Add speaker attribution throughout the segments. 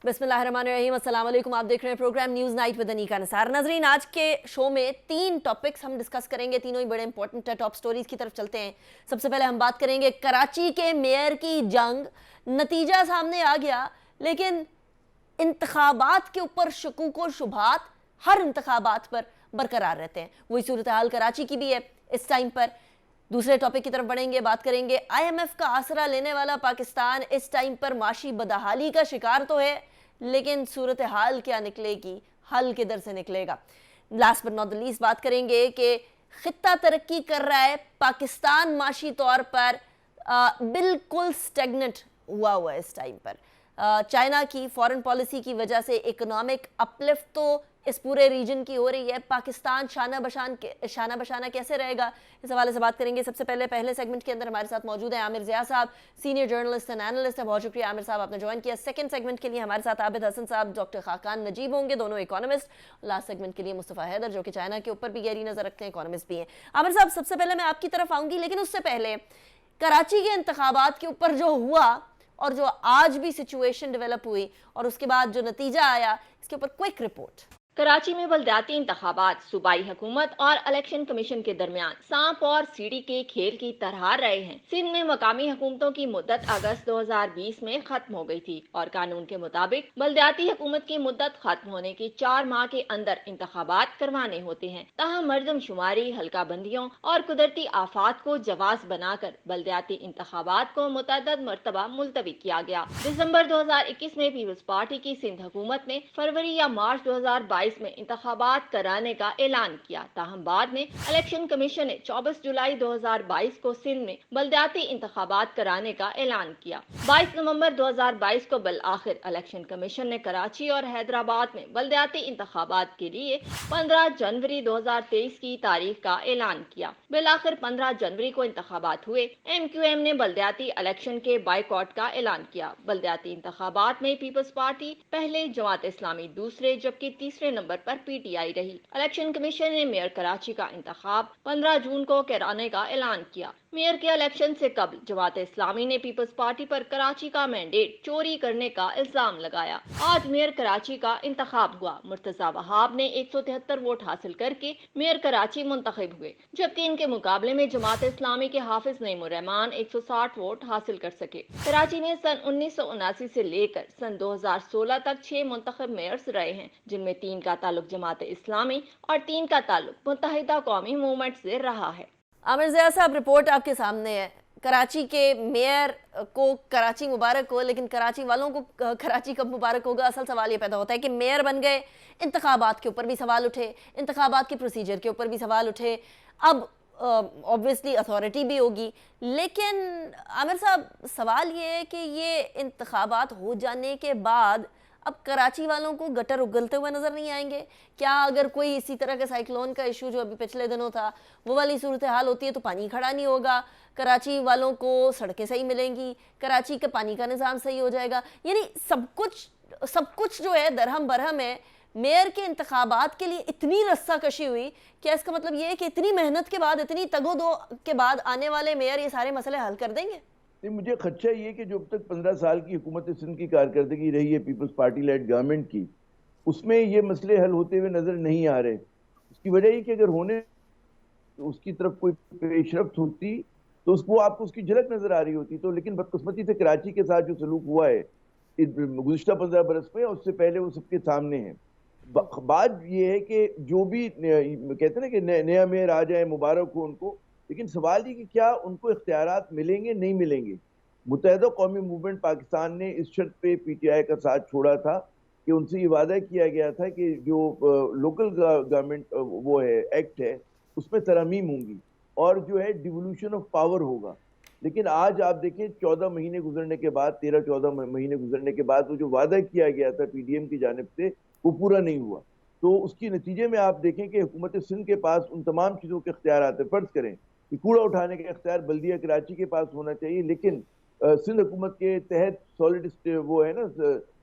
Speaker 1: बिस्मिल्लाहिर्रहमानिर्रहीम, अस्सलाम वालेकुम। आप देख रहे हैं program news night with Aneeka Nisar. नाजरीन, आज के शो में 3 टॉपिक्स हम डिस्कस करेंगे, तीनों ही बड़े इंपॉर्टेंट है। टॉप स्टोरीज की तरफ चलते हैं। सबसे पहले हम बात करेंगे कराची के मेयर की जंग। नतीजा सामने आ गया, लेकिन इंतखाबात के ऊपर शकूक और शुबहात हर इंतखाबात पर बरकरार रहते हैं। वही सूरत हाल कराची की भी है इस टाइम पर। दूसरे टॉपिक की तरफ बढ़ेंगे, बात करेंगे IMF का आसरा लेने वाला पाकिस्तान इस टाइम पर माशी बदहाली का शिकार तो है, लेकिन सूरत हाल क्या निकलेगी, हल किधर से निकलेगा। Last but not the least बात करेंगे कि खित्ता तरक्की कर रहा है, पाकिस्तान माशी तौर पर बिल्कुल स्टेगनेंट हुआ है इस टाइम पर। चाइना की फॉरेन पॉलिसी की वजह से इकोनॉमिक अपलिफ्ट तो इस पूरे रीजन की हो रही है। पाकिस्तान शाना बशाना कैसे रहेगा, इस हवाले से बात करेंगे। सबसे पहले सेगमेंट के अंदर हमारे साथ मौजूद है आमिर ज़िया साहब, सीनियर जर्नलिस्ट एंड एनालिस्ट है। बहुत शुक्रिया आमिर साहब, आपने ज्वाइन किया। सेकंड सेगमेंट के लिए हमारे साथ आबिद हसन साहब, डॉक्टर खाकान नजीब होंगे, दोनों इकोनॉमिस्ट। लास्ट सेगमेंट के लिए मुस्तफ़ा हैदर, जो कि चाइना के ऊपर भी गहरी नज़र रखते हैं, इकोनॉमिस्ट भी हैं। आमिर साहब, सबसे पहले मैं आपकी तरफ आऊँगी, लेकिन उससे पहले कराची के इंतखाबात के ऊपर जो हुआ और जो आज भी सिचुएशन डेवलप हुई और उसके बाद जो नतीजा आया, इसके ऊपर क्विक रिपोर्ट।
Speaker 2: कराची में बलदियाती इंतखाबात सूबाई हुकूमत और इलेक्शन कमीशन के दरमियान सांप और सीढ़ी के खेल की तरह रहे हैं। सिंध में मकामी हुकूमतों की मुद्दत अगस्त 2020 में खत्म हो गई थी और कानून के मुताबिक बलदियाती हुकूमत की मुद्दत खत्म होने के 4 माह के अंदर इंतखाबात करवाने होते हैं। ताहम मर्दमशुमारी, हल्का बंदियों और कुदरती आफात को जवाज बनाकर बलदियाती इंतखाबात को मुतअद्दिद मरतबा मुलतवी किया गया। दिसंबर 2021 में पीपल्स पार्टी की सिंध हुकूमत ने फरवरी या मार्च 2022 में इंतखाबात कराने का ऐलान किया। ताहम बाद में इलेक्शन कमीशन ने 24 जुलाई 2022 को सिंध में बलदियाती इंतखाबात कराने का ऐलान किया। 22 नवंबर 2022 को बल आखिर इलेक्शन कमीशन ने कराची और हैदराबाद में बलदियाती इंतखाबात के लिए 15 जनवरी 2023 की तारीख का ऐलान किया। बिल आखिर 15 जनवरी को इंतखाबात हुए। MQM ने बलदियाती इलेक्शन के बाइकॉट का ऐलान किया। बलदियाती इंतखाबात में पीपल्स पार्टी पहले, जमात इस्लामी दूसरे, जबकि तीसरे नंबर पर PTI रही। इलेक्शन कमीशन ने मेयर कराची का इंतखाब 15 जून को कराने का ऐलान किया। मेयर के इलेक्शन से कबल जमात इस्लामी ने पीपल्स पार्टी पर कराची का मैंडेट चोरी करने का इल्जाम लगाया। आज मेयर कराची का इंतखाब हुआ। मुर्तजा वहाब ने 173 वोट हासिल करके मेयर कराची मुंतखब हुए, जबकि इनके मुकाबले में जमात इस्लामी के हाफिज नईमुर रहमान 160 वोट हासिल कर सके। कराची में सन 1979 से लेकर सन 2016 तक 6 मुंतखब मेयर्स रहे हैं, जिनमें 3 का ताल्लुक जमात इस्लामी और 3 का ताल्लुक मुत्तहिदा कौमी मूवमेंट से रहा है।
Speaker 1: आमिर ज़िया साहब, रिपोर्ट आपके सामने है। कराची के मेयर को कराची मुबारक हो, लेकिन कराची वालों को कराची कब मुबारक होगा, असल सवाल ये पैदा होता है कि मेयर बन गए, इंतखाबात के ऊपर भी सवाल उठे, इंतखाबात के प्रोसीजर के ऊपर भी सवाल उठे। अब ऑब्वियसली अथॉरिटी भी होगी, लेकिन आमिर साहब, सवाल ये है कि ये इंतखाबात हो जाने के बाद अब कराची वालों को गटर उगलते हुए नज़र नहीं आएंगे क्या? अगर कोई इसी तरह का साइक्लोन का इशू जो अभी पिछले दिनों था वो वाली सूरत हाल होती है तो पानी खड़ा नहीं होगा, कराची वालों को सड़कें सही मिलेंगी, कराची का पानी का निज़ाम सही हो जाएगा। यानी सब कुछ जो है दरहम बरहम है। मेयर के इंतखाबात के लिए इतनी रस्सा कशी हुई, क्या इसका मतलब ये है कि इतनी मेहनत के बाद, इतनी तगोदो के बाद आने वाले मेयर ये सारे मसले हल कर देंगे?
Speaker 3: मुझे खदशा ये कि जो अब तक 15 साल की हुकूमत सिंध की कारकर्दगी रही है पीपल्स पार्टी लेड गवर्नमेंट की, उसमें ये मसले हल होते हुए नजर नहीं आ रहे। उसकी वजह ये कि अगर होने तो उसकी तरफ कोई पेशरफ्त होती तो उसको आपको उसकी झलक नजर आ रही होती। तो लेकिन बदकिस्मती से कराची के साथ जो सलूक हुआ है गुज़िश्ता 15 बरस में, उससे पहले वो सबके सामने है। बात ये है कि जो भी कहते हैं ना कि नया मेयर आ जाए, मुबारक हो उनको, लेकिन सवाल ये कि क्या उनको इख्तियारात मिलेंगे, नहीं मिलेंगे। मुत्तहिदा कौमी मूवमेंट पाकिस्तान ने इस शर्त पे PTI का साथ छोड़ा था कि उनसे ये वादा किया गया था कि जो लोकल गवर्नमेंट वो है एक्ट है उसमें तरमीम होंगी और जो है डिवोल्यूशन ऑफ पावर होगा। लेकिन आज आप देखें 14 महीने गुजरने के बाद, 13-14 महीने गुजरने के बाद वो जो वादा किया गया था PDM की जानिब से वो पूरा नहीं हुआ। तो उसके नतीजे में आप देखें कि हुकूमत सिंध के पास उन तमाम चीज़ों के इख्तियार आते। फर्ज करें कि कूड़ा उठाने का इख्तियार बल्दिया कराची के पास होना चाहिए, लेकिन सिंध हुकूमत के तहत सॉलिड वो है ना,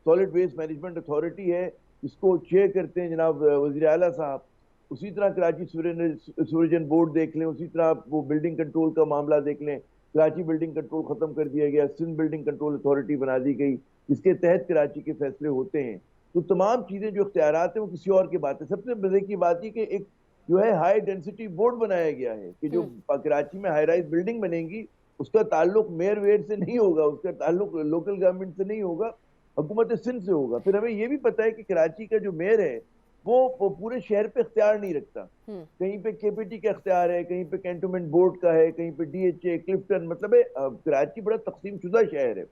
Speaker 3: सॉलिड वेस्ट मैनेजमेंट अथॉरिटी है, इसको चेयर करते हैं जनाब वज़ीर आला साहब। उसी तरह कराची सूरजन बोर्ड देख लें, उसी तरह वो बिल्डिंग कंट्रोल का मामला देख लें, कराची बिल्डिंग कंट्रोल खत्म कर दिया गया, सिंध बिल्डिंग कंट्रोल अथॉरिटी बना दी गई, जिसके तहत कराची के फैसले होते हैं। तो तमाम चीजें जो इख्तियारात हैं वो किसी और की बात है। सबसे मजे की बात है कि एक जो है हाई डेंसिटी बोर्ड बनाया गया है कि जो कराची में हाई राइज बिल्डिंग बनेंगी उसका ताल्लुक मेयर वेयर से नहीं होगा, उसका ताल्लुक लोकल गवर्नमेंट से नहीं होगा, हुकूमत सिंध से होगा। फिर हमें ये भी पता है कि कराची का जो मेयर है वो पूरे शहर पे इख्तियार नहीं रखता। कहीं पे केपीटी का इख्तियार है, कहीं पे कैंटोनमेंट बोर्ड का है, कहीं पे डीएचए, क्लिफ्टन, मतलब है कराची बड़ा तकसीम शुदा शहर है।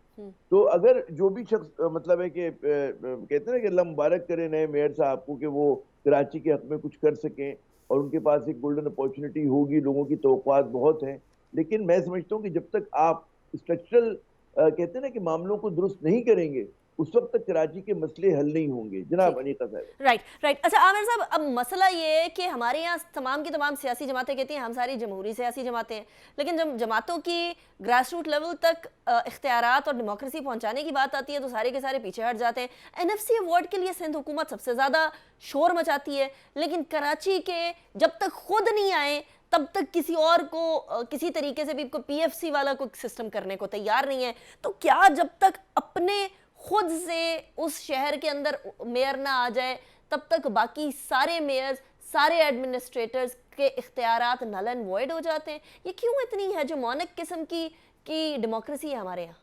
Speaker 3: तो अगर जो भी शख्स मतलब है कि कहते हैं ना कि अल्लाह मुबारक करे नए मेयर साहब को कि वो कराची के हक में कुछ कर सकें और उनके पास एक गोल्डन अपॉर्चुनिटी होगी, लोगों की तवक्कुआत बहुत हैं, लेकिन मैं समझता हूँ कि जब तक आप स्ट्रक्चरल कहते हैं ना कि मामलों को दुरुस्त नहीं करेंगे उस वक्त तक कराची के मसले हल नहीं होंगे। जनाब अनीका साहब।
Speaker 1: राइट। अच्छा आमिर साहब, अब मसला ये है कि हमारे यहाँ तमाम की तमाम सियासी जमातें कहती हैं हम सारी जमहूरी सियासी जमातें हैं, लेकिन जब जमातों की ग्रास रूट लेवल तक इख्तियारात और डेमोक्रेसी पहुँचाने की बात आती है तो सारे के सारे पीछे हट जाते हैं। एनएफसी अवार्ड के लिए सिंध हुकूमत सबसे ज़्यादा शोर मचाती है, लेकिन कराची के जब तक खुद नहीं आए तब तक किसी और को किसी तरीके से भी पीएफसी वाला कोई सिस्टम करने को तैयार नहीं है। तो क्या जब तक अपने खुद से उस शहर के अंदर मेयर ना आ जाए तब तक बाकी सारे मेयर्स, सारे एडमिनिस्ट्रेटर्स के इख्तियारात नल एंड वॉइड हो जाते हैं? ये क्यों इतनी हेजेमोनिक किस्म की डेमोक्रेसी है हमारे यहाँ?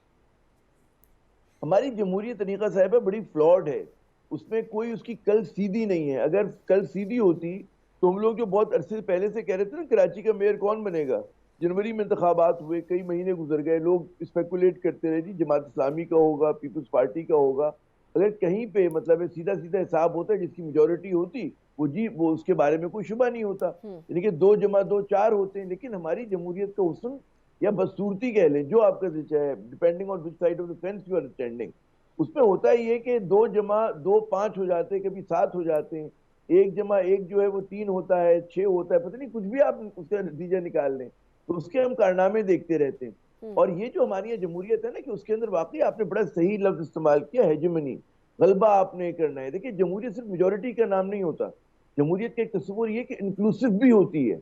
Speaker 3: हमारी जमहूरियत तरीका साहब है बड़ी फ्लॉड है, उसमें कोई उसकी कल सीधी नहीं है। अगर कल सीधी होती तो हम लोग जो बहुत अरसे पहले से कह रहे थे ना कराची का मेयर कौन बनेगा, जनवरी में इंतखाबात हुए, कई महीने गुजर गए, लोग स्पेकुलेट करते रहे जी जमात इस्लामी का होगा, पीपल्स पार्टी का होगा। अगर कहीं पे मतलब सीधा सीधा हिसाब होता है जिसकी मेजोरिटी होती वो उसके बारे में कोई शुबा नहीं होता, यानी कि 2 जमा 2 4 होते हैं। लेकिन हमारी जमहूरियत का हुस्न या बदसूरती कह लें, जो आपका चाहे, depending on which side of the fence you are standing, उसमें होता ही है कि 2 जमा 2 5 हो जाते हैं, कभी 7 हो जाते हैं, 1 जमा 1 जो है वो 3 होता है, 6 होता है, पता नहीं कुछ भी आप उसका नतीजा निकाल लें, तो उसके हम कारनामे देखते रहते हैं। और ये जो हमारी यहाँ जमहूरियत है ना कि उसके अंदर वाकई आपने बड़ा सही लफ्ज इस्तेमाल किया, हेजेमनी, गलबा आपने करना है। देखिए जमहूरियत सिर्फ मेजोरिटी का नाम नहीं होता, जमहूरियत का एक तस्वुर ये कि इंक्लूसिव भी होती है।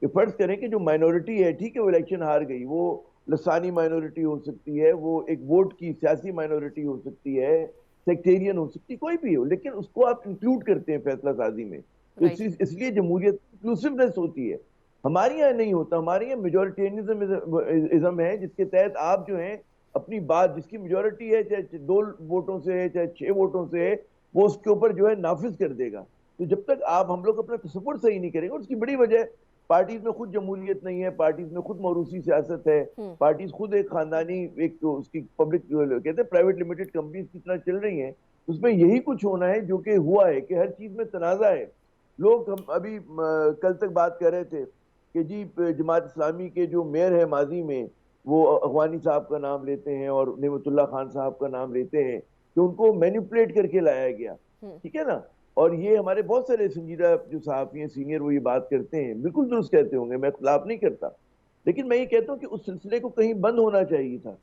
Speaker 3: कि फर्ज करें कि जो माइनॉरिटी है, ठीक है वो इलेक्शन हार गई, वो लसानी माइनॉरिटी हो सकती है, वो एक वोट की सियासी माइनॉरिटी हो सकती है, सेक्टेरियन हो सकती है, कोई भी हो, लेकिन उसको आप इंक्लूड करते हैं फैसला साजी में। तो इसलिए जमहूरियत इंक्लूसिवनेस होती है। हमारे यहाँ नहीं होता, हमारे यहाँ मेजोरिटेरियनिज्म है जिसके तहत आप जो है अपनी बात, जिसकी मेजोरिटी है, चाहे 2 वोटों से है चाहे 6 वोटों से है, वो उसके ऊपर जो है नाफिज कर देगा। तो जब तक हम लोग अपना तस्वुर सही नहीं करेंगे, और उसकी बड़ी वजह पार्टीज में खुद जमहूरियत नहीं है, पार्टीज में खुद मौरूसी सियासत है, पार्टीज खुद एक खानदानी एक तो उसकी पब्लिक कहते हैं प्राइवेट लिमिटेड कंपनीज की तरह चल रही हैं। उसमें यही कुछ होना है जो कि हुआ है कि हर चीज में तनाजा है। लोग हम अभी कल तक बात कर रहे थे कि जी जमात इस्लामी के जो मेयर है माजी में वो अगवानी साहब का नाम लेते हैं और नेमतुल्लाह खान साहब का नाम लेते हैं कि उनको मैनिपुलेट करके लाया गया, ठीक है ना। और ये हमारे बहुत सारे संजीदा जो सहाफ़ी हैं सीनियर वो ये बात करते हैं, बिल्कुल दुरुस्त कहते होंगे, मैं खिलाफ नहीं करता, लेकिन मैं ये कहता हूँ कि उस सिलसिले को कहीं बंद होना चाहिए था।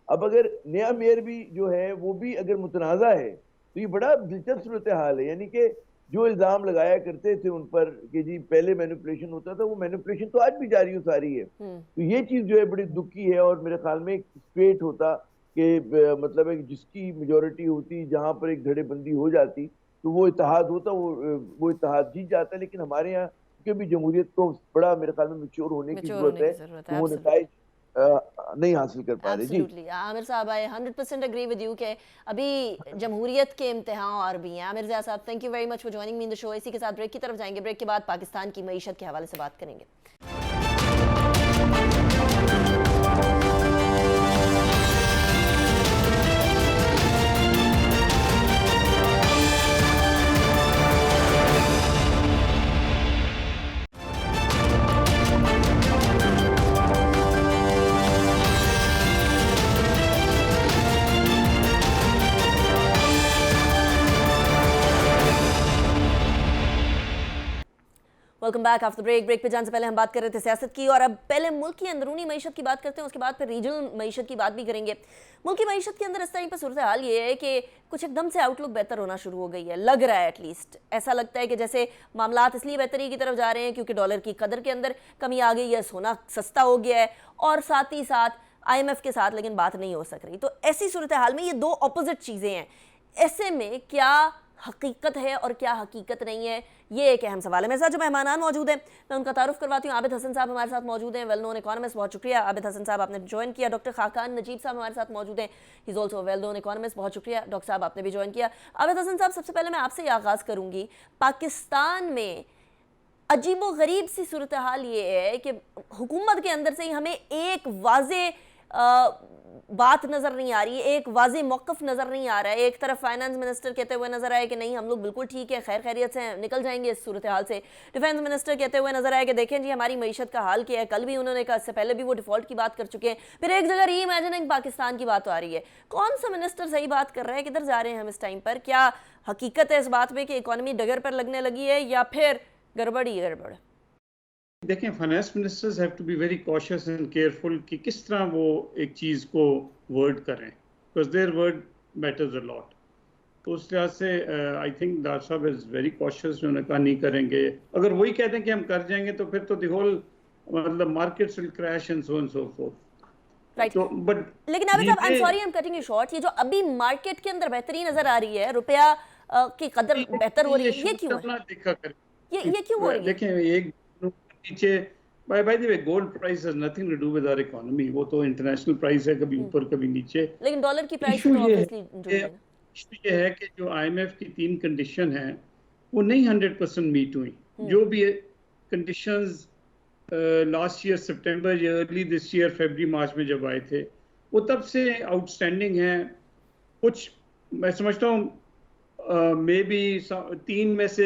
Speaker 3: अब अगर नया मेयर भी जो है वो भी अगर मुतनाज़ा है तो ये बड़ा दिलचस्प सूरत हाल है। यानी कि जो इल्जाम लगाया करते थे उन पर कि जी पहले मैनिपुलेशन होता था, वो मैनिपुलेशन तो आज भी जारी सारी है। तो ये चीज जो है बड़ी दुख की है। और मेरे ख्याल में एक स्ट्रेट होता कि मतलब है जिसकी मेजोरिटी होती, जहां पर एक धड़ेबंदी हो जाती तो वो इत्तेहाद होता, वो इत्तेहाद जीत जाता है। लेकिन हमारे यहाँ क्योंकि भी जमहूरियत को बड़ा मेरे ख्याल में मैच्योर होने की जरूरत है, तो वो नताइज नहीं हासिल कर पा रहे। जी
Speaker 1: आमिर साहब, आई 100% एग्री विद यू कि अभी जमहूरियत के इम्तिहान और भी हैं। आमिर ज़िया साहब, thank you very much for joining me in the show. इसी के साथ ब्रेक की तरफ जाएंगे, ब्रेक के बाद पाकिस्तान की मईशत के हवाले से बात करेंगे। वेलकम बैक आफ्टर ब्रेक पे जाने से पहले हम बात कर रहे थे सियासत की, और अब पहले मुल्क की अंदरूनी मईशत की बात करते हैं, उसके बाद फिर रीजनल मईशत की बात भी करेंगे। मुल्क की मईशत के अंदर इस टाइम पर सूरत हाल ये है कि कुछ एकदम से आउटलुक बेहतर होना शुरू हो गई है, लग रहा है एटलीस्ट। ऐसा लगता है कि जैसे मामलात इसलिए बेहतरी की तरफ जा रहे हैं क्योंकि डॉलर की कदर के अंदर कमी आ गई है, सोना सस्ता हो गया है, और साथ ही साथ IMF के साथ लेकिन बात नहीं हो सक रही। तो ऐसी सूरत हाल में ये दो अपोजिट चीज़ें हैं। ऐसे में क्या हकीकत है और क्या हकीकत नहीं है, ये एक अहम सवाल है। मेरे साथ जो मेहमान मौजूद हैं मैं उनका तारुफ करवाती हूँ। आबिद हसन साहब हमारे साथ मौजूद हैं, वेल नोन इकोनॉमिस्ट। बहुत शुक्रिया आबिद हसन साहब, आपने ज्वाइन किया। डॉक्टर खाकान नजीब साहब हमारे साथ मौजूद हैं, he is also well known economist. बहुत शुक्रिया डॉक्टर साहब, आपने भी ज्वाइन किया। आबिद हसन साहब, सबसे पहले मैं आपसे आगाज़ करूँगी। पाकिस्तान में अजीबो गरीब सी सूरत हाल ये है कि हुकूमत के अंदर से ही हमें एक वाजे बात नज़र नहीं आ रही है, एक वाज़े मौक़िफ़ नज़र नहीं आ रहा है। एक तरफ फाइनेंस मिनिस्टर कहते हुए नज़र आए कि नहीं हम लोग बिल्कुल ठीक है, खैर खैरियत से निकल जाएंगे इस सूरत हाल से। डिफेंस मिनिस्टर कहते हुए नज़र आए कि देखें जी हमारी मईशत का हाल क्या है। कल भी उन्होंने कहा, इससे पहले भी वो डिफ़ॉल्ट की बात कर चुके हैं। फिर एक जगह री इमेजिनिंग पाकिस्तान की बात आ रही है। कौन सा मिनिस्टर सही बात कर रहा है, किधर जा रहे हैं हम इस टाइम पर? क्या हकीकत है इस बात में कि इकॉनमी डगर पर लगने लगी है या फिर गड़बड़ ही गड़बड़?
Speaker 4: देखें, finance ministers have to be very cautious and careful कि किस तरह वो एक चीज़ को वर्ड करें, because their word matters a lot. तो उस लिहाज से आई थिंक डॉक्टर साहब इज़ वेरी कॉशियस, उन्होंने कहा नहीं करेंगे। अगर वही कहते हैं कि हम कर जाएंगे तो फिर तो द होल मतलब markets will crash and so fourth.
Speaker 1: Right,
Speaker 4: but
Speaker 1: लेकिन आबिद साहब, I am sorry I am cutting you short, ये जो अभी मार्केट के अंदर बेहतरी नजर आ रही है, रुपया की कदर बेहतर हो रही है, ये क्यों है? ये क्यों हो रही है?
Speaker 4: देखें, एक नीचे by the way gold price has nothing to do with our economy, वो तो इंटरनेशनल प्राइस है, कभी ऊपर कभी नीचे।
Speaker 1: लेकिन डॉलर की प्राइस तो ऑब्वियसली
Speaker 4: इशू ये है कि जो IMF की 3 कंडीशन है वो नहीं 100% मीट हुई। जो भी कंडीशंस लास्ट ईयर सितंबर या अर्ली दिस ईयर फरवरी मार्च में जब आए थे, वो तब से आउटस्टैंडिंग हैं। कुछ मैं समझता हूँ मे बी 3 में से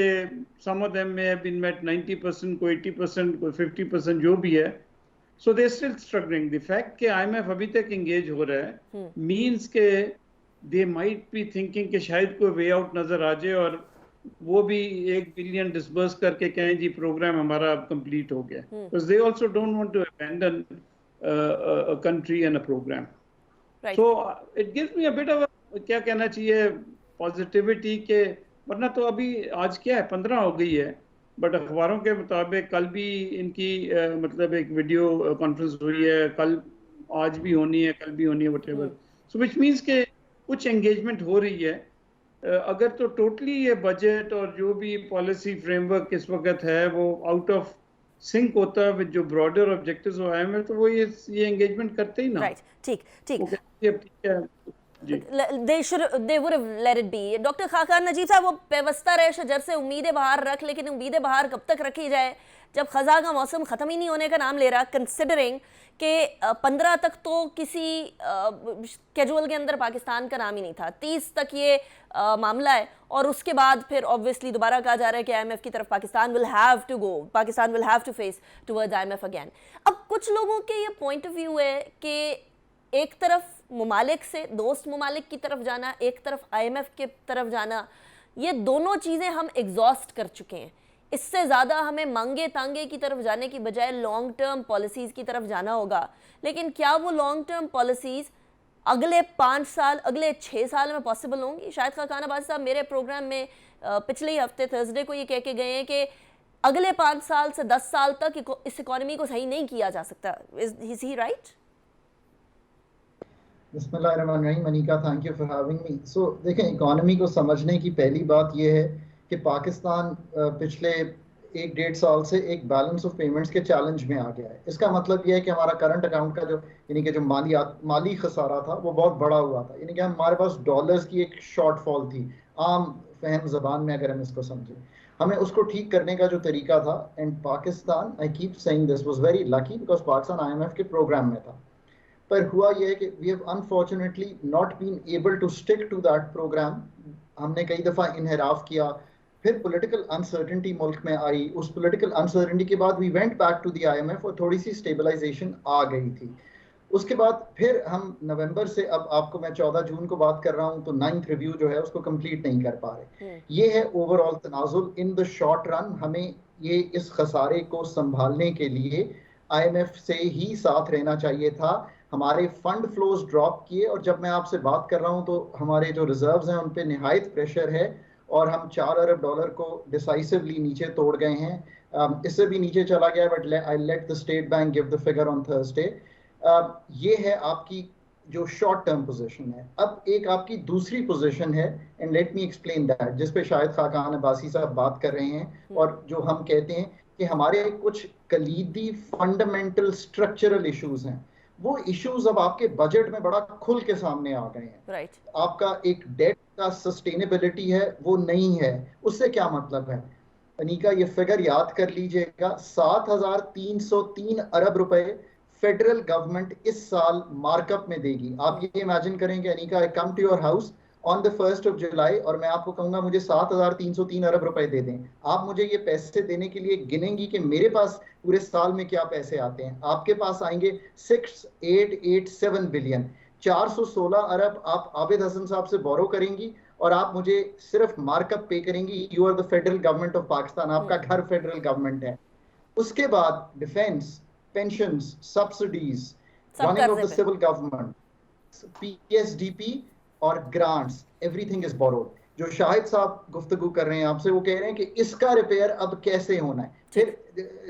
Speaker 4: some of them may have been met 90%, कोई 80%, कोई 50%, जो भी है। So they're still struggling. The fact कि IMF अभी तक engage हो रहा है means के they might be thinking कि शायद कोई way out नजर आ जाए और वो भी 1 बिलियन डिस्बर्स करके कहें जी प्रोग्राम हमारा अब कंप्लीट हो गया। Because they also don't want to abandon a country and a program.
Speaker 1: Right.
Speaker 4: So it gives me a bit of क्या कहना चाहिए पॉजिटिविटी के, वरना तो अभी आज क्या है 15 हो गई है, बट अखबारों के मुताबिक कल भी इनकी मतलब एक वीडियो कॉन्फ्रेंस हुई है, कल आज भी होनी है, कल भी होनी है, व्हाटएवर। सो व्हिच मींस के कुछ एंगेजमेंट हो रही है। अगर तो टोटली ये बजट और जो भी पॉलिसी फ्रेमवर्क इस वक्त है वो आउट ऑफ सिंक होता है विद जो ब्रॉडर ऑब्जेक्टिव्स हो आए हैं, तो वो ये एंगेजमेंट करते ही ना।
Speaker 1: राइट, ठीक
Speaker 4: है।
Speaker 1: They would have let it be. Doctor Khaqan Najeeb साहब, वो पेवस्ता रहे शजर से उम्मीदें बाहर रख, लेकिन उम्मीदें बाहर कब तक रखी जाए जब खजा का मौसम ख़त्म ही नहीं होने का नाम ले रहा, कंसिडरिंग कि 15 तक तो किसी कैजुअल के अंदर पाकिस्तान का नाम ही नहीं था, 30 तक ये मामला है, और उसके बाद फिर ऑब्वियसली दोबारा कहा जा रहा है कि IMF की तरफ Pakistan will have to go, Pakistan will have to face towards IMF again. अब कुछ लोगों के ये पॉइंट ऑफ व्यू है कि एक तरफ मुमालिक से दोस्त मुमालिक की तरफ जाना, एक तरफ IMF के तरफ जाना, ये दोनों चीज़ें हम एग्जॉस्ट कर चुके हैं। इससे ज़्यादा हमें मांगे तांगे की तरफ जाने की बजाय लॉन्ग टर्म पॉलिसीज़ की तरफ जाना होगा। लेकिन क्या वो लॉन्ग टर्म पॉलिसीज़ अगले 5 साल, अगले 6 साल में पॉसिबल होंगी? शायद खाकान अब्बास साहब मेरे प्रोग्राम में पिछले ही हफ्ते थर्सडे को ये कह के गए हैं कि अगले 5 साल से 10 साल तक इस इकॉनमी को सही नहीं किया जा सकता। Is he right?
Speaker 5: बिस्मिल्लाहिर्रहमानिर्रहीम। Manika, thank you for having me. So देखें, इकोनॉमी को समझने की पहली बात यह है कि पाकिस्तान पिछले 1-1.5 साल से एक बैलेंस ऑफ पेमेंट्स के चैलेंज में आ गया है। इसका मतलब यह है कि हमारा करंट अकाउंट का जो यानी कि जो माली खसारा था वो बहुत बड़ा हुआ था, यानी कि हमारे पास डॉलर्स की एक शॉर्टफॉल थी। आम फहम ज़बान में अगर हम इसको समझें, हमें उसको ठीक करने का जो तरीका था, and Pakistan, I keep saying this, was very lucky because Pakistan IMF के प्रोग्राम में था। पर हुआ यह है कि we have unfortunately not been able to stick to that program. हमने कई दफ़ा इनहराफ किया, फिर पॉलिटिकल अनसर्टेनिटी मुल्क में आई, उस पॉलिटिकल अनसर्टेनिटी के बाद we went back to the IMF और थोड़ी सी स्टेबलाइजेशन आ गई थी। उसके बाद फिर हम नवंबर से, अब आपको मैं 14 जून को बात कर रहा हूँ, तो 9th रिव्यू जो है उसको कंप्लीट नहीं कर पा रहे। ये है ओवरऑल तनाजुल इन द शॉर्ट रन। हमें ये इस खसारे को संभालने के लिए IMF से ही साथ रहना चाहिए था। हमारे फंड फ्लोज ड्रॉप किए, और जब मैं आपसे बात कर रहा हूं तो हमारे जो रिजर्व्स हैं उन पे निहायत प्रेशर है, और हम $4 अरब को डिसाइसिवली नीचे तोड़ गए हैं। इससे भी नीचे चला गया, but I let the state bank give the figure on Thursday. ये है आपकी जो शॉर्ट टर्म पोजीशन है। अब एक आपकी दूसरी पोजीशन है, and let me explain that, जिस पे शायद खाकान अब्बासी साहब बात कर रहे हैं, और जो हम कहते हैं कि हमारे कुछ कलीदी फंडामेंटल स्ट्रक्चरल इश्यूज हैं। वो इश्यूज अब आपके बजट में बड़ा खुल के सामने आ गए हैं।
Speaker 1: राइट।
Speaker 5: आपका एक डेट का सस्टेनेबिलिटी है वो नहीं है। उससे क्या मतलब है अनीका, ये फिगर याद कर लीजिएगा, 7,303 अरब रुपए फेडरल गवर्नमेंट इस साल मार्कअप में देगी। आप ये इमेजिन करेंगे Anika, I come to your house on the 1st of July और मैं आपको कहूंगा मुझे 7,303 अरब रुपए दे दें। आप मुझे ये पैसे देने के लिए गिनेंगी कि मेरे पास पूरे साल में क्या पैसे आते हैं। आपके पास आएंगे 6,887 बिलियन, 416 अरब आप आबिद हसन साहब से बोरो करेंगी, और आप मुझे सिर्फ मार्कअप पे करेंगी। You are the federal government of Pakistan, आपका घर फेडरल गवर्नमेंट है। उसके बाद defence, pensions, subsidies, running of the civil government, PSDP और ग्रांट्स, एवरीथिंग इज बोरोड। जो शाहिद साहब गुफ्तगू कर रहे हैं आपसे, वो कह रहे हैं कि इसका रिपेयर अब कैसे होना है। फिर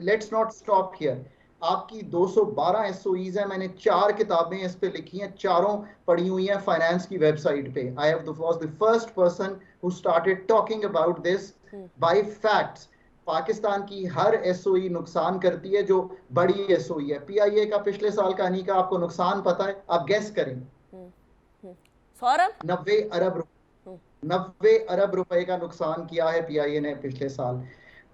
Speaker 5: लेट्स नॉट स्टॉप हियर, आपकी 212 SOEs है, मैंने 4 किताबें इस पे लिखी हैं, चारों पढ़ी हुई हैं फाइनेंस की वेबसाइट पे। I was the first person who started talking about this by facts. Pakistan की हर SOE नुकसान करती है जो बड़ी SOE है। PIA का पिछले साल का अनीका आपको नुकसान पता है? आप गेस करें।
Speaker 1: सौरभ,
Speaker 5: 90 अरब रुपए का नुकसान किया है PIA ने पिछले साल।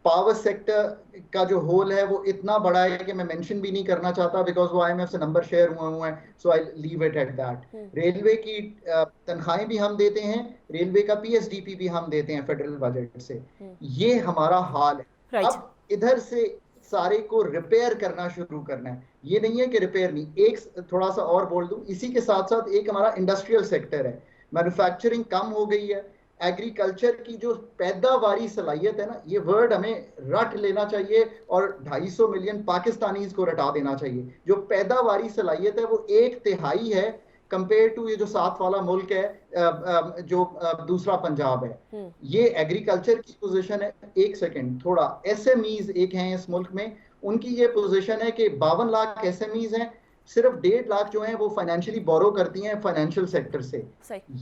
Speaker 5: पावर सेक्टर का जो होल है वो इतना बड़ा है कि मैं मेंशन भी नहीं करना चाहता, बिकॉज वो IMF से नंबर शेयर हुए हैं, so I leave it at that. Railway की तनख्वाहें भी हम देते हैं, रेलवे का PSDP भी हम देते हैं फेडरल बजट से। ये हमारा हाल है। अब इधर से सारे को रिपेयर करना शुरू करना है। ये नहीं है कि रिपेयर नहीं, एक थोड़ा सा और बोल दूं, इसी के साथ साथ एक हमारा इंडस्ट्रियल सेक्टर है। मैन्युफैक्चरिंग कम हो गई है। एग्रीकल्चर की जो पैदावारी सलाहियत है ना, ये वर्ड हमें रट लेना चाहिए और 250 मिलियन पाकिस्तानीज को रटा देना चाहिए। जो पैदावारी सलाहियत है वो 1/3 है कंपेयर टू ये जो 7 वाला मुल्क है, जो दूसरा पंजाब है। ये एग्रीकल्चर की पोजीशन है। एक सेकंड, थोड़ा SMEs एक हैं इस मुल्क में, उनकी ये पोजीशन है कि 52 लाख SMEs हैं, सिर्फ 1.5 लाख जो हैं वो फाइनेंशियली बोरो करती हैं फाइनेंशियल सेक्टर से।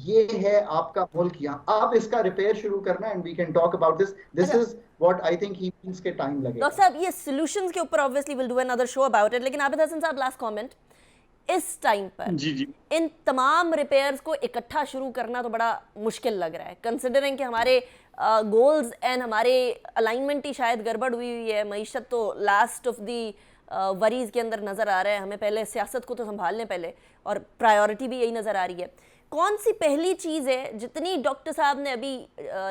Speaker 5: ये है आपका मुल्क यहाँ। आप इसका रिपेयर शुरू करना, and we can talk about this is what I think he means के टाइम लगेगा।
Speaker 1: डॉक्टर साहब, ये सॉल्यूशंस के ऊपर obviously will do another show about it, लेकिन आबिद हसन साहब, लास्ट कमेंट, इस टाइम पर
Speaker 4: जी
Speaker 1: इन तमाम रिपेयर्स को इकट्ठा शुरू करना तो बड़ा मुश्किल लग रहा है, कंसिडरिंग कि हमारे गोल्स एंड हमारे अलाइनमेंट ही शायद गड़बड़ हुई है। मईशत तो लास्ट ऑफ दी वरीज के अंदर नज़र आ रहा है। हमें पहले सियासत को तो संभाल लें पहले, और प्रायोरिटी भी यही नज़र आ रही है। कौन सी पहली चीज़ है, जितनी डॉक्टर साहब ने अभी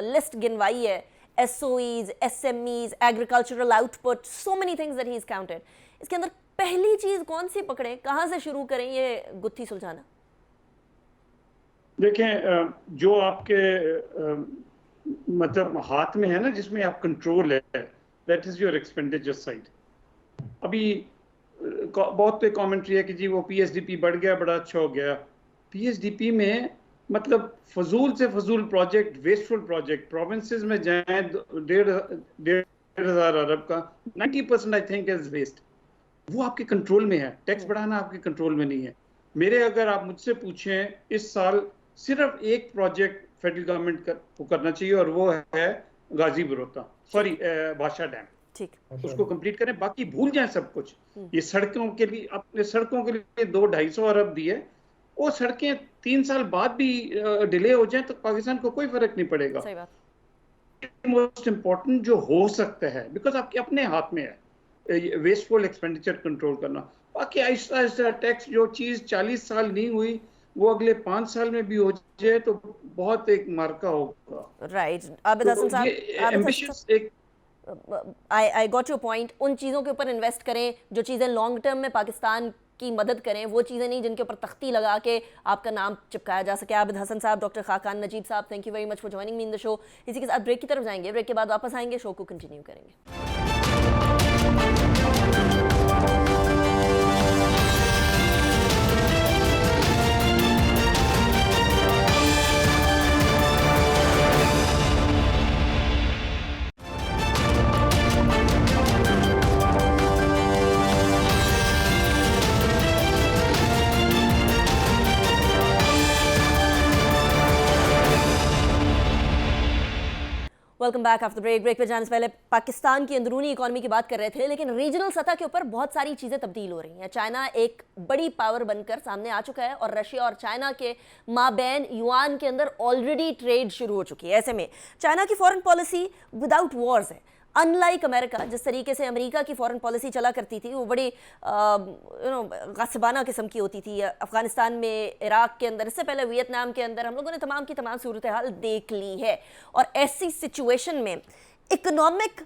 Speaker 1: लिस्ट गिनवाई है, SOEs, SMEs, agricultural output, so many things that he is counted, इसके अंदर पहली चीज़ कौन सी पकड़ें, कहाँ से शुरू करें ये गुत्थी सुलझाना?
Speaker 4: देखें, जो आपके मतलब हाथ में है ना, जिसमें आप कंट्रोल है, that is your expenditure side. अभी बहुत कमेंट्री है कि जी वो PSDP बढ़ गया, बड़ा अच्छा हो गया। PSDP में मतलब फजूल से फजूल प्रोजेक्ट, वेस्टफुल प्रोजेक्ट, प्रोविंसेस में जाएं 1,500 अरब का 90% आई थिंक इज वेस्ट। वो आपके कंट्रोल में है। टैक्स बढ़ाना आपके कंट्रोल में नहीं है। मेरे अगर आप मुझसे पूछें, इस साल सिर्फ एक प्रोजेक्ट फेडरल गवर्नमेंट को करना चाहिए, और वो है गाजी बरोता, सॉरी भाषा डैम।
Speaker 1: ठीक,
Speaker 4: उसको कंप्लीट करें, बाकी भूल जाएं सब कुछ। ये सड़कों के लिए, अपने सड़कों के लिए 200-250 अरब दिए, वो सड़कें 3 साल बाद भी डिले हो जाएं तो पाकिस्तान को कोई फर्क नहीं पड़ेगा।
Speaker 1: सही बात।
Speaker 4: मोस्ट इम्पोर्टेंट जो हो सकता है, बिकॉज आपके अपने हाथ में है वेस्टफुल एक्सपेंडिचर कंट्रोल करना। बाकी आहिस्ता आहिस्ता टैक्स, जो चीज 40 साल नहीं हुई वो अगले 5 साल में भी हो जाए तो बहुत एक मार्का होगा।
Speaker 1: राइट, आबिद हसन साहब,
Speaker 4: एम्बिशियस एक
Speaker 1: आई गॉट योर पॉइंट। उन चीज़ों के ऊपर इन्वेस्ट करें जो चीज़ें लॉन्ग टर्म में पाकिस्तान की मदद करें, वो चीज़ें नहीं जिनके ऊपर तख्ती लगा के आपका नाम चिपकाया जा सके। आबिद हसन साहब, डॉक्टर खाकान नजीब साहब, thank you very much for joining me in the show. इसी के साथ ब्रेक की तरफ जाएंगे, ब्रेक के बाद वापस आएंगे, शो को कंटिन्यू करेंगे। Welcome back after break. Break पे जाने से पहले पाकिस्तान की अंदरूनी इकॉनमी की बात कर रहे थे, लेकिन रीजनल सतह के ऊपर बहुत सारी चीज़ें तब्दील हो रही हैं। चाइना एक बड़ी पावर बनकर सामने आ चुका है और रशिया और चाइना के माबैन युआन के अंदर ऑलरेडी ट्रेड शुरू हो चुकी है। ऐसे में चाइना की फॉरेन पॉलिसी विदाउट वॉर्स है। अनलाइक अमेरिका, जिस तरीके से अमेरिका की फॉरेन पॉलिसी चला करती थी वो बड़ी गासिबाना किस्म की होती थी। अफगानिस्तान में, इराक के अंदर, इससे पहले वियतनाम के अंदर हम लोगों ने तमाम की तमाम सूरत हाल देख ली है। और ऐसी सिचुएशन में इकोनॉमिक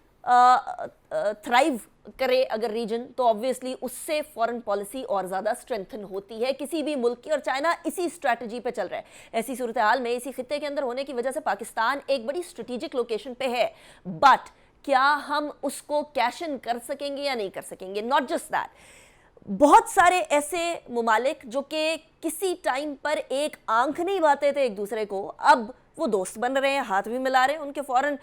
Speaker 1: थ्राइव करे अगर रीजन, तो ऑब्वियसली उससे फॉरेन पॉलिसी और ज़्यादा स्ट्रेंथन होती है किसी भी मुल्क की, और चाइना इसी स्ट्रैटेजी पे चल रहा है। ऐसी सूरत हाल में, इसी खित्ते के अंदर होने की वजह से पाकिस्तान एक बड़ी स्ट्रेटेजिक लोकेशन पे है, बट क्या हम उसको कैश इन कर सकेंगे या नहीं कर सकेंगे? नॉट जस्ट दैट, बहुत सारे ऐसे मुमालिक जो कि किसी टाइम पर एक आंख नहीं बाते थे एक दूसरे को, अब वो दोस्त बन रहे हैं, हाथ भी मिला रहे हैं। उनके फॉरेन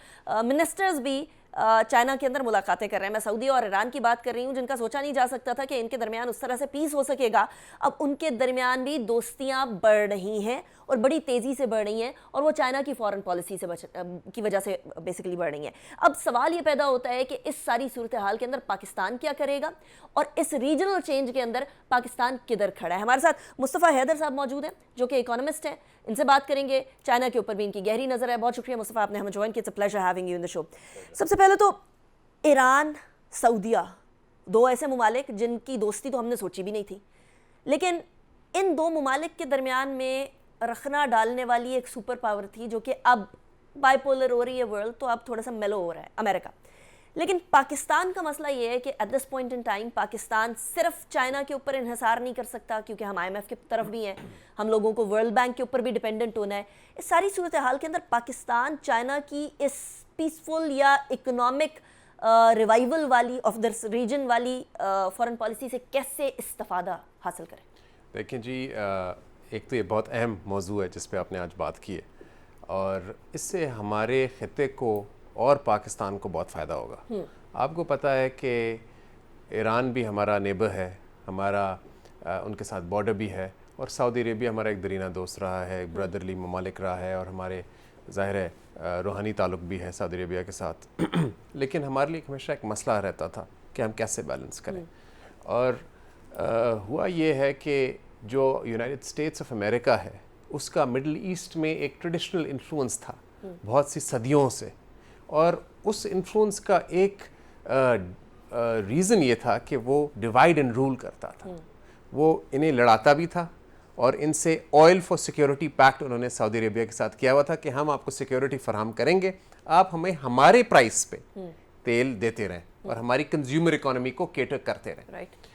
Speaker 1: मिनिस्टर्स भी चाइना के अंदर मुलाकातें कर रहे हैं। मैं सऊदी और ईरान की बात कर रही हूँ, जिनका सोचा नहीं जा सकता था कि इनके दरमियान उस तरह से पीस हो सकेगा। अब उनके दरमियान भी दोस्तियाँ बढ़ रही हैं और बड़ी तेज़ी से बढ़ रही हैं, और वो चाइना की फॉरेन पॉलिसी से की वजह से बेसिकली बढ़ रही हैं। अब सवाल ये पैदा होता है कि इस सारी सूरत हाल के अंदर पाकिस्तान क्या करेगा, और इस रीजनल चेंज के अंदर पाकिस्तान किधर खड़ा है। हमारे साथ मुस्तफ़ा हैदर साहब मौजूद हैं, जो कि इकोनॉमिस्ट हैं। इनसे बात करेंगे, चाइना के ऊपर भी इनकी गहरी नज़र है। बहुत शुक्रिया मुस्तफ़ा, आपने हमें ज्वाइन किया। It's a pleasure having you in the show. सबसे पहले तो ईरान, सऊदिया, दो ऐसे ममालिक जिनकी दोस्ती तो हमने सोची भी नहीं थी, लेकिन इन दो ममालिक के दरमियान में रखना डालने वाली एक सुपर पावर थी, जो कि अब बाइपोलर हो रही है वर्ल्ड, तो अब थोड़ा सा मेलो हो रहा है, अमेरिका। लेकिन पाकिस्तान का मसला ये है कि at this point in time Pakistan सिर्फ चाइना के ऊपर इन्हिसार नहीं कर सकता, क्योंकि हम IMF की तरफ भी हैं, हम लोगों को वर्ल्ड बैंक के ऊपर भी डिपेंडेंट होना है। इस सारी सूरत हाल के अंदर पाकिस्तान चाइना की इस पीसफुल या इकोनॉमिक रिवाइवल वाली ऑफ दिस रीजन वाली फॉरेन पॉलिसी से कैसे इस्तिफादा हासिल करें?
Speaker 6: देखिए जी, एक तो ये बहुत अहम मौजू है जिस पे आपने आज बात की है, और इससे हमारे खित्ते को और पाकिस्तान को बहुत फ़ायदा होगा। आपको पता है कि ईरान भी हमारा नेबर है, हमारा उनके साथ बॉर्डर भी है, और सऊदी अरेबिया हमारा एक दरीना दोस्त रहा है, एक ब्रदरली ममालिक रहा है, और हमारे ज़ाहिर है रूहानी ताल्लुक़ भी है सऊदी अरेबिया के साथ। लेकिन हमारे लिए हमेशा एक मसला रहता था कि हम कैसे बैलेंस करें। और हुआ ये है कि जो यूनाइटेड स्टेट्स ऑफ अमेरिका है, उसका मिडल ईस्ट में एक ट्रेडिशनल इन्फ्लुएंस था बहुत सी सदियों से, और उस इन्फ्लुएंस का एक रीज़न ये था कि वो डिवाइड एंड रूल करता था। वो इन्हें लड़ाता भी था, और इनसे ऑयल फॉर सिक्योरिटी पैक्ट उन्होंने सऊदी अरेबिया के साथ किया हुआ था कि हम आपको सिक्योरिटी फराहम करेंगे, आप हमें हमारे प्राइस पे तेल देते रहें और हमारी कंज्यूमर इकोनॉमी को केटर करते रहें।
Speaker 1: राइट।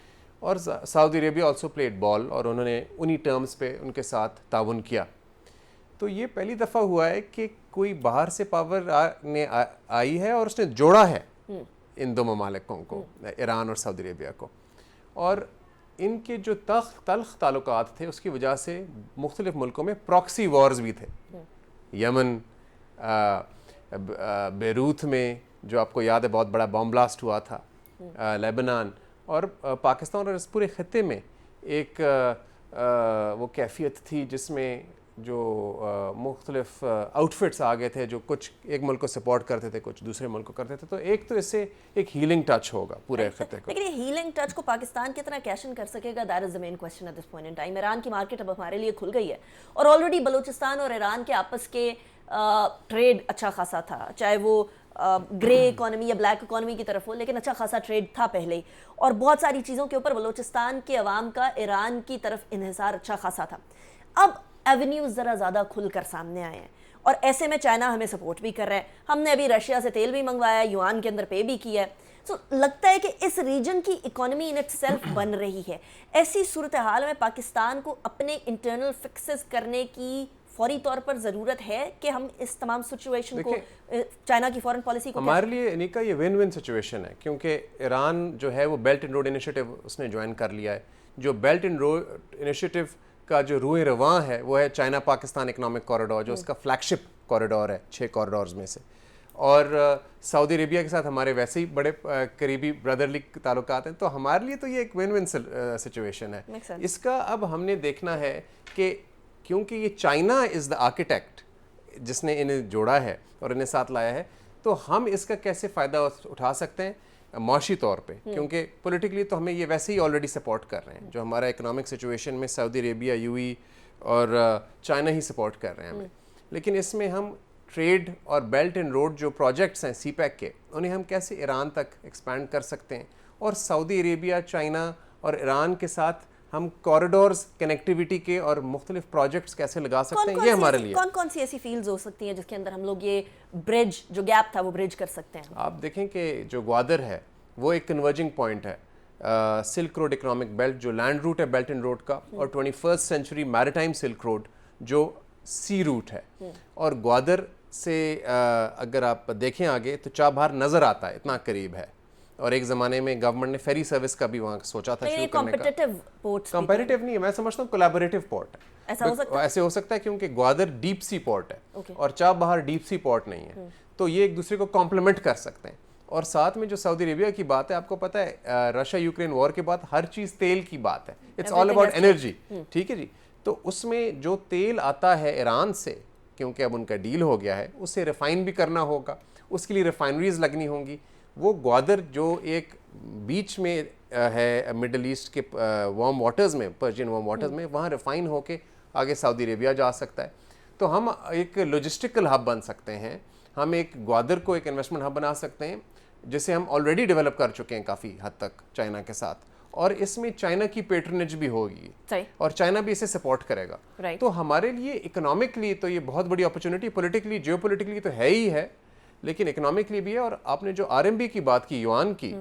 Speaker 6: और Saudi Arabia also played ball, और उन्होंने उन्हीं टर्म्स पे उनके साथ ताउन किया। तो ये पहली दफ़ा हुआ है कि कोई बाहर से पावर आई है और उसने जोड़ा है इन दो ममालिकों को, ईरान और सऊदी अरेबिया को। और इनके जो तल्ख ताल्लुकात थे उसकी वजह से मुख्तलिफ मुल्कों में प्रॉक्सी वॉर्स भी थे। यमन, बेरूत में जो आपको याद है बहुत बड़ा बॉम्ब ब्लास्ट हुआ था, लेबनान, और पाकिस्तान और इस पूरे खत्ते में एक वो कैफियत थी जिसमें जो मुख्तलिफ आउटफिट्स आ गए थे, जो कुछ एक मुल्क को सपोर्ट करते थे, कुछ दूसरे मुल्क को करते थे। तो एक तो इससे एक हीलिंग टच होगा पूरे खत्ते को।
Speaker 1: लेकिन ये हीलिंग टच को पाकिस्तान कितना कैश इन कर सकेगा, that is the main question at this point in time. Iran की मार्केट अब हमारे लिए खुल गई है, और ऑलरेडी बलूचिस्तान और ईरान के आपस के ट्रेड अच्छा खासा था, चाहे वो ग्रे इकोनॉमी या ब्लैक इकोनॉमी की तरफ हो, लेकिन अच्छा खासा ट्रेड था पहले ही, और बहुत सारी चीज़ों के ऊपर बलूचिस्तान के अवाम का ईरान की तरफ इन्हिसार अच्छा खासा था। अब एवेन्यूज़ ज़रा ज़्यादा खुलकर सामने आए हैं, और ऐसे में चाइना हमें सपोर्ट भी कर रहा है। हमने अभी रशिया से तेल भी मंगवाया है, युआन के अंदर पे भी किया है, तो लगता है कि इस रीजन की इकोनॉमी इन इटसेल्फ बन रही है। ऐसी सूरत हाल में पाकिस्तान को अपने इंटरनल फिक्सेस करने की फौरी तौर पर ज़रूरत है कि हम इस तमाम सिचुएशन को, चाइना की फॉरेन पॉलिसी को,
Speaker 6: हमारे लिए इनका ये विन विन सिचुएशन है, क्योंकि ईरान जो है वो बेल्ट एंड रोड इनिशिएटिव उसने ज्वाइन कर लिया है। जो बेल्ट एंड रोड इनिशिएटिव का जो रूह रवां है वो है चाइना पाकिस्तान इकोनॉमिक कॉरिडोर, जो उसका फ्लैगशिप कॉरिडोर है 6 कॉरिडोर्स में से। और सऊदी अरेबिया के साथ हमारे वैसे ही बड़े करीबी ब्रदरली ताल्लुकात हैं, तो हमारे लिए तो ये एक विन विन सिचुएशन है। इसका अब हमने देखना है कि क्योंकि ये चाइना इज़ द आर्किटेक्ट जिसने इन्हें जोड़ा है और इन्हें साथ लाया है, तो हम इसका कैसे फ़ायदा उठा सकते हैं मौशी तौर पे, क्योंकि पॉलिटिकली तो हमें ये वैसे ही ऑलरेडी सपोर्ट कर रहे हैं। जो हमारा इकोनॉमिक सिचुएशन में सऊदी अरेबिया, यूएई और चाइना ही सपोर्ट कर रहे हैं हमें, लेकिन इसमें हम ट्रेड और बेल्ट एंड रोड जो प्रोजेक्ट्स हैं सीपैक के, उन्हें हम कैसे ईरान तक एक्सपैंड कर सकते हैं, और सऊदी अरेबिया, चाइना और ईरान के साथ हम कॉरिडोर्स कनेक्टिविटी के और मुख्तलिफ प्रोजेक्ट्स कैसे लगा सकते हैं, ये हमारे लिए।
Speaker 1: कौन कौन सी ऐसी फील्ड्स हो सकती हैं जिसके अंदर हम लोग ये ब्रिज, जो गैप था, वो ब्रिज कर सकते हैं?
Speaker 6: आप देखें कि जो ग्वादर है वो एक कन्वर्जिंग पॉइंट है, सिल्क रोड इकोनॉमिक बेल्ट जो लैंड रूट है बेल्ट एंड रोड का, और 21st century maritime silk road जो सी रूट है। और ग्वादर से अगर आप देखें आगे तो चाबहार नज़र आता है, इतना करीब है। और एक ज़माने में गवर्नमेंट ने फेरी सर्विस का भी वहाँ सोचा था शुरू करने का। कंपेटिटिव नहीं है, मैं समझता हूँ कोलैबोरेटिव पोर्ट है।
Speaker 1: ऐसा हो सकता है?
Speaker 6: ऐसे हो सकता है क्योंकि ग्वादर डीप सी पोर्ट है और चाबहार डीप सी पोर्ट नहीं है, तो ये एक दूसरे को कॉम्प्लीमेंट कर सकते हैं। और साथ में जो सऊदी अरेबिया की बात है, आपको पता है रशिया यूक्रेन वॉर के बाद हर चीज़ तेल की बात है, इट्स ऑल अबाउट एनर्जी, ठीक है जी। तो उसमें जो तेल आता है ईरान से, क्योंकि अब उनका डील हो गया है, उसे रिफाइन भी करना होगा, उसके लिए रिफाइनरीज लगनी होंगी। वो ग्वादर जो एक बीच में है मिडल ईस्ट के वार्म वाटर्स में, पर्शियन वार्म वाटर्स में, वहाँ रिफाइन होके आगे सऊदी अरेबिया जा सकता है। तो हम एक लॉजिस्टिकल हब बन सकते हैं, हम एक ग्वादर को एक इन्वेस्टमेंट हब बना सकते हैं, जिसे हम ऑलरेडी डेवलप कर चुके हैं काफ़ी हद तक चाइना के साथ, और इसमें चाइना की पेट्रनेज भी होगी और चाइना भी इसे सपोर्ट करेगा। तो हमारे लिए इकोनॉमिकली तो ये बहुत बड़ी अपॉर्चुनिटी, पॉलिटिकली जियोपॉलिटिकली तो है ही है, लेकिन इकोनॉमिकली भी है। और आपने जो आरएमबी की बात की, युआन की,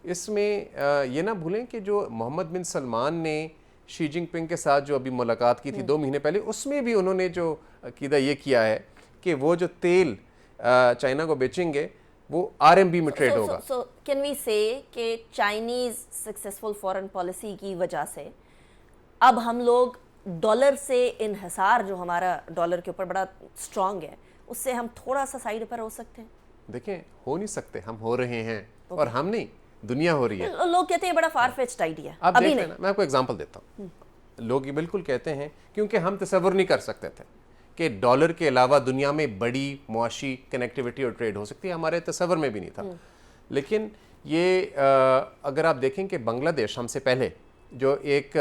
Speaker 6: इसमें ये ना भूलें कि जो मोहम्मद बिन सलमान ने शी जिनपिंग के साथ जो अभी मुलाकात की थी 2 महीने पहले, उसमें भी उन्होंने जो अकीदा ये किया है कि वो जो तेल चाइना को बेचेंगे वो आरएमबी में ट्रेड होगा।
Speaker 1: सो कैन वी से कि चाइनीज सक्सेसफुल फॉरेन पॉलिसी की वजह से अब हम लोग डॉलर से इन्हिसार, जो हमारा डॉलर के ऊपर बड़ा स्ट्रांग है, उससे हम थोड़ा सा साइड पर हो सकते हैं?
Speaker 6: देखें, हो नहीं सकते, हम हो रहे हैं। और हम नहीं, दुनिया हो रही है।
Speaker 1: लोग कहते हैं बड़ा फार फेच्ड आइडिया,
Speaker 6: आप देख लेना, मैं आपको एग्जांपल देता हूँ। लोग ये बिल्कुल कहते हैं, क्योंकि हम तसव्वुर नहीं कर सकते थे कि डॉलर के अलावा दुनिया में बड़ी मुआशी कनेक्टिविटी और ट्रेड हो सकती है, हमारे तसव्वुर में भी नहीं था। लेकिन ये अगर आप देखें कि बांग्लादेश हमसे पहले जो एक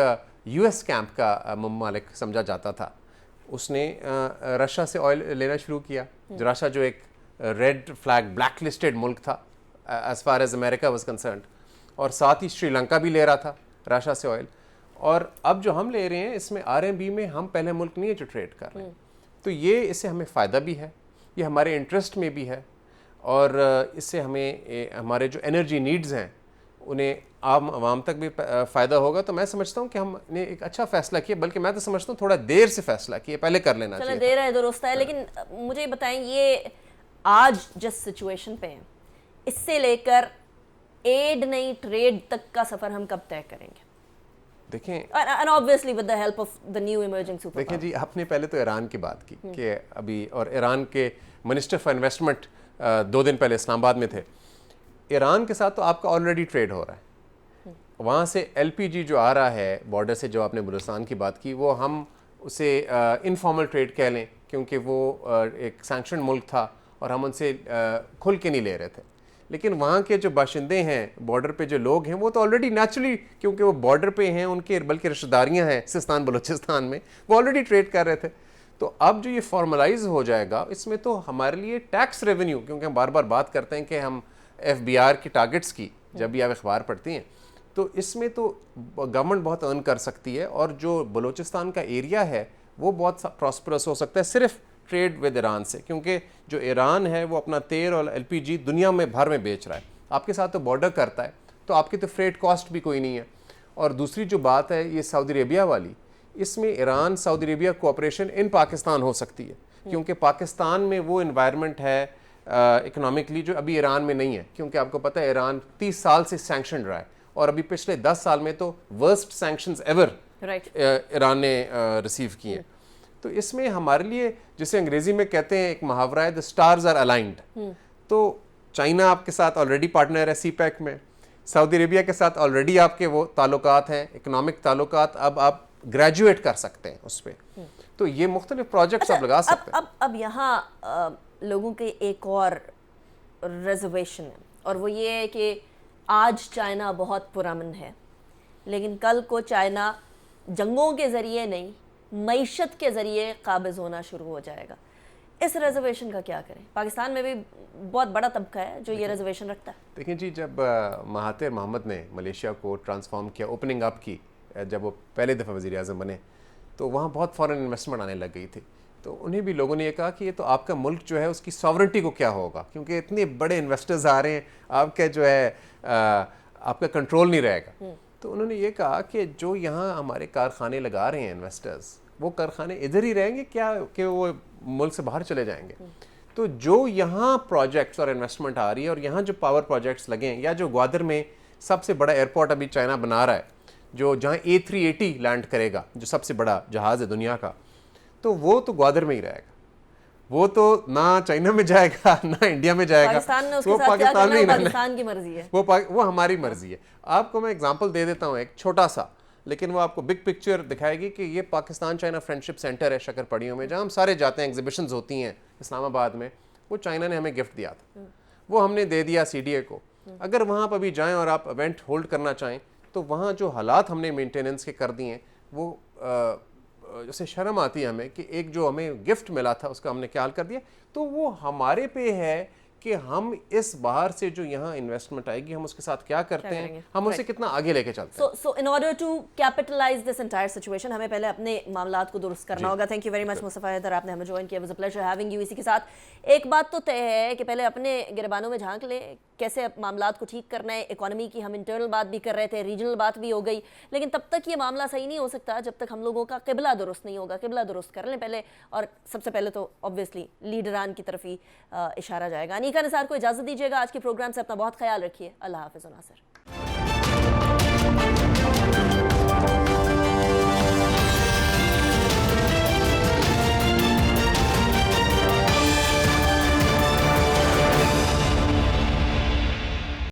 Speaker 6: यूएस कैंप का ममालिक समझा जाता था, उसने रशिया से ऑयल लेना शुरू किया। रशिया जो एक रेड फ्लैग ब्लैक लिस्टेड मुल्क था as far as America was concerned, और साथ ही श्रीलंका भी ले रहा था रशिया से ऑयल। और अब जो हम ले रहे हैं इसमें आरएमबी में हम पहले मुल्क नहीं है जो ट्रेड कर रहे हैं। तो ये इससे हमें फ़ायदा भी है, ये हमारे इंटरेस्ट में भी है, और इससे हमें हमारे जो एनर्जी नीड्स हैं उन्हें आवाम तक भी फ़ायदा होगा। तो मैं समझता हूँ कि हमने एक अच्छा फ़ैसला किया, बल्कि मैं तो समझता हूँ थोड़ा देर से फ़ैसला किया, पहले कर लेना चाहिए।
Speaker 1: देर है दुरुस्त है, लेकिन मुझे बताएं, ये आज जिस सिचुएशन पे हैं, इससे लेकर एड नहीं ट्रेड तक का सफ़र हम कब तय करेंगे?
Speaker 6: देखें,
Speaker 1: and obviously with the help of the new emerging superpower.
Speaker 6: देखें जी, आपने पहले तो ईरान की बात की कि अभी, और ईरान के मिनिस्टर फॉर इन्वेस्टमेंट 2 दिन पहले इस्लामाबाद में थे। ईरान के साथ तो आपका ऑलरेडी ट्रेड हो रहा है। वहाँ से एलपीजी जो आ रहा है बॉर्डर से, जो आपने बलूचिस्तान की बात की, वो हम उसे इनफॉर्मल ट्रेड कह लें, क्योंकि वो एक सैंक्शन मुल्क था और हम उनसे खुल के नहीं ले रहे थे। लेकिन वहाँ के जो बाशिंदे हैं, बॉर्डर पे जो लोग हैं, वो तो ऑलरेडी नेचुरली, क्योंकि वो बॉर्डर पे हैं, उनके बल्कि रिश्तेदारियाँ हैं सिस्तान बलूचिस्तान में, वो ऑलरेडी ट्रेड कर रहे थे। तो अब जो ये फॉर्मलाइज हो जाएगा, इसमें तो हमारे लिए टैक्स रेवेन्यू, क्योंकि हम बार बार बात करते हैं कि हम FBR की टारगेट्स की, जब भी आप अखबार पढ़ती हैं, तो इसमें तो गवर्नमेंट बहुत अर्न कर सकती है, और जो बलूचिस्तान का एरिया है वो बहुत प्रॉस्परस हो सकता है सिर्फ ट्रेड विद ईरान से, क्योंकि जो ईरान है वो अपना तेल और LPG दुनिया में भर में बेच रहा है। आपके साथ तो बॉर्डर करता है, तो आपकी तो फ्रेट कॉस्ट भी कोई नहीं है। और दूसरी जो बात है ये सऊदी अरेबिया वाली, इसमें ईरान सऊदी अरेबिया कोऑपरेशन इन पाकिस्तान हो सकती है, क्योंकि पाकिस्तान में वो इन्वायरमेंट है इकोनॉमिकली जो अभी ईरान में नहीं है। क्योंकि आपको पता है ईरान 30 साल से सैंक्शन रहा है, और अभी पिछले 10 साल में तो वर्स्ट सैंक्शंस एवर ईरान ने रिसीव किए। तो इसमें हमारे लिए, जिसे अंग्रेजी में कहते हैं, एक मुहावरा है, द स्टार्स आर अलाइंड। तो चाइना आपके साथ ऑलरेडी पार्टनर है सीपैक में, सऊदी अरेबिया के साथ ऑलरेडी आपके वो ताल्लुकात हैं, इकोनॉमिक ताल्लुकात, अब आप ग्रेजुएट कर सकते हैं उस पर। तो ये मुख्तलिफ प्रोजेक्ट्स आप लगा सकते हैं।
Speaker 1: अब यहाँ लोगों के एक और रिजर्वेशन है, और वो ये है कि आज चाइना बहुत पुरअमन है, लेकिन कल को चाइना जंगों के ज़रिए नहीं, मईशत के ज़रिए काबिज़ होना शुरू हो जाएगा। इस रिजर्वेशन का क्या करें? पाकिस्तान में भी बहुत बड़ा तबका है जो ये रिजर्वेशन रखता है।
Speaker 6: देखिए जी, जब महातिर मोहम्मद ने मलेशिया को ट्रांसफॉर्म किया, ओपनिंग अप की, जब वो पहले दफ़ा वज़ीर आज़म बने, तो वहाँ बहुत फॉरेन इन्वेस्टमेंट आने लग गई थी। तो उन्हें भी लोगों ने ये कहा कि ये तो आपका मुल्क जो है उसकी सॉवरेंटी को क्या होगा, क्योंकि इतने बड़े इन्वेस्टर्स आ रहे हैं, आपका जो है आपका कंट्रोल नहीं रहेगा। तो उन्होंने ये कहा कि जो यहाँ हमारे कारखाने लगा रहे हैं इन्वेस्टर्स, वो कारखाने इधर ही रहेंगे क्या कि वो मुल्क से बाहर चले जाएंगे? तो जो यहाँ प्रोजेक्ट्स और इन्वेस्टमेंट आ रही है, और यहाँ जो पावर प्रोजेक्ट्स लगे हैं, या जो ग्वादर में सबसे बड़ा एयरपोर्ट अभी चाइना बना रहा है, जो जहाँ A380 लैंड करेगा, जो सबसे बड़ा जहाज़ है दुनिया का, तो वो तो ग्वादर में ही रहेगा। वो तो ना चाइना में जाएगा ना इंडिया में जाएगा,
Speaker 1: पाकिस्तान ने उसके
Speaker 6: वो
Speaker 1: साथ क्या
Speaker 6: पाकिस्तान
Speaker 1: करना
Speaker 6: में
Speaker 1: है,
Speaker 6: ही रहना है।
Speaker 1: पाकिस्तान की मर्जी है।
Speaker 6: वो हमारी मर्जी है। आपको मैं एग्जांपल दे देता हूँ एक छोटा सा, लेकिन वो आपको बिग पिक्चर दिखाएगी कि ये पाकिस्तान चाइना फ्रेंडशिप सेंटर है शक्करपड़ियों में, जहाँ हम सारे जाते हैं, एग्जीबिशंस होती हैं इस्लामाबाद में। वो चाइना ने हमें गिफ्ट दिया था, वो हमने दे दिया CDA को। अगर वहाँ पर अभी जाएँ और आप इवेंट होल्ड करना चाहें, तो वहाँ जो हालात हमने मेंटेनेंस के कर दिए हैं, वो जैसे शर्म आती है हमें कि एक जो हमें गिफ्ट मिला था उसका हमने क्या हाल कर दिया। तो वो हमारे पे है कि हम इस बाहर से जो यहाँ इन्वेस्टमेंट आएगी, हम उसके साथ क्या करते हैं, हम उसे कितना आगे लेके चलते हैं।
Speaker 1: So in order to capitalize this entire situation, हमें पहले अपने मामलात को दुरुस्त करना होगा। Thank you very much Mustafa Haider, आपने हमें ज्वाइन किया। Was a pleasure having you. इसी के साथ एक बात तो तय है कि पहले अपने गिरबानों में झांक लें, कैसे मामलात को ठीक करना है। इकोनॉमी की हम इंटरनल बात भी कर रहे थे, रीजनल बात भी हो गई, लेकिन तब तक ये मामला सही नहीं हो सकता जब तक हम लोगों का किबला दुरुस्त नहीं होगा। किबला दुरुस्त कर लें पहले, और सबसे पहले तो ऑब्वियसली लीडरान की तरफ ही इशारा जाएगा। अनीका निसार को इजाज़त दीजिएगा। आज के प्रोग्राम से अपना बहुत ख्याल रखिए। अल्लाह हाफ़िज़। नासिर।